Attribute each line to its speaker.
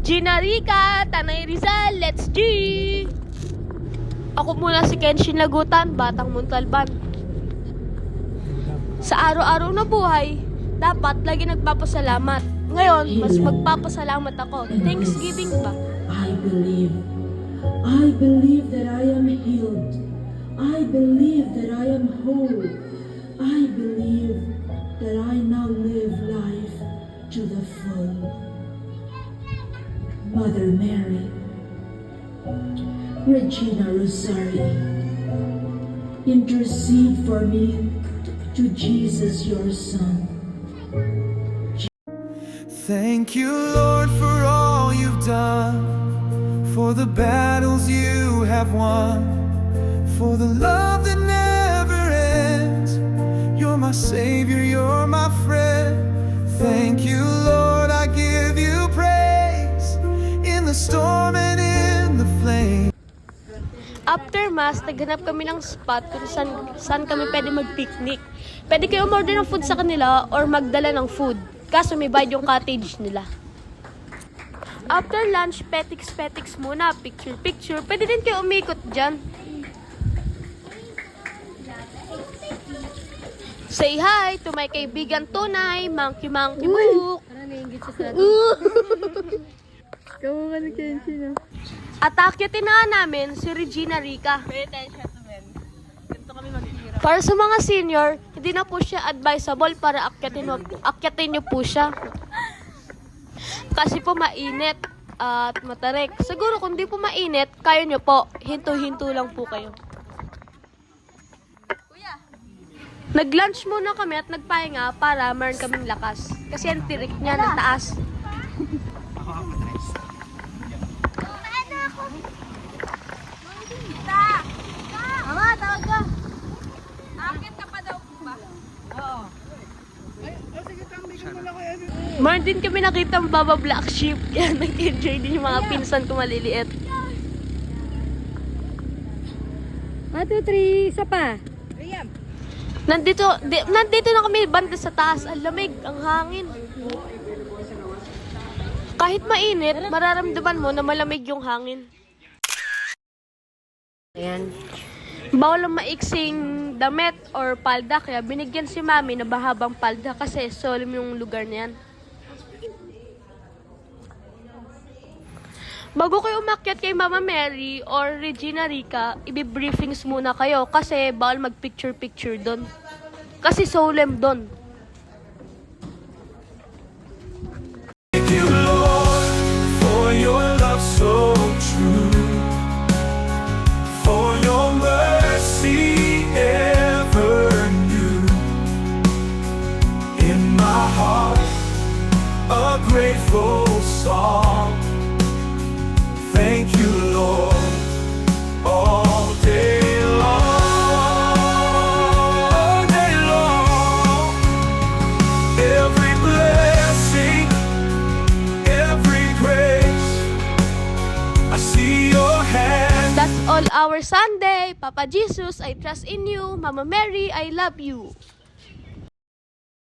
Speaker 1: Gina Rica, Tanay Rizal, let's G! Ako muna si Kenshin Lagutan, Batang Montalban. Sa araw-araw na buhay, dapat lagi nagpapasalamat. Ngayon, mas magpapasalamat ako. Thanksgiving ba?
Speaker 2: I believe that I am healed. I believe that I am whole. I believe that I now live life to the full. Mother Mary, Regina Rosari, intercede for me to Jesus your Son.
Speaker 3: Thank you, Lord, for all you've done, for the battles you have won, for the love that never ends. You're my Savior, you're my friend. Thank you, Lord, I give you praise in the storm and in the flame.
Speaker 1: After Mass, naghanap kami ng spot kung saan kami pwede mag-picnic. Pwede kayo umorder ng food sa kanila or magdala ng food. Kaso may bayad yung cottage nila. After lunch, petiks muna, picture. Pwede din kayo umikot dyan. Say hi to my kaibigan Tunay, Monkey Book.
Speaker 4: Parang naiingit siya sa Kamu ka ni Kenshin,
Speaker 1: At akyatin na namin si Regina Rica. Para sa mga senior, hindi na po siya advisable para akyatin niyo po siya. Kasi po mainit at matarik. Siguro kung di po mainit, kaya niyo po. Hinto-hinto lang po kayo. Nag-lunch muna kami at nagpahinga para meron kaming lakas. Kasi ang tirik niya ng taas.
Speaker 4: Mama, tawag ka.
Speaker 1: Meron din kami nakita ang Baba Black Sheep. Yan, nag-enjoy din yung mga pinsan ko maliliit.
Speaker 4: 1, 2, 3, isa pa.
Speaker 1: Nandito na kami banda sa taas. Ang lamig, ang hangin. Kahit mainit, mararamdaman mo na malamig yung hangin. Ayan. Bawal ang maiksing damit or palda, kaya binigyan si Mami na bahabang palda kasi solemn yung lugar na yan. Bago kayo umakyat kay Mama Mary or Regina Rica, ibibriefings muna kayo kasi bawal mag-picture doon. Kasi solemn doon.
Speaker 3: Thank you, Lord, for your love so true, for your mercy ever new. In my heart, a grateful song. Thank you, Lord, all day long, every blessing, every grace, I see your hand.
Speaker 1: That's all our Sunday. Papa Jesus, I trust in you. Mama Mary, I love you.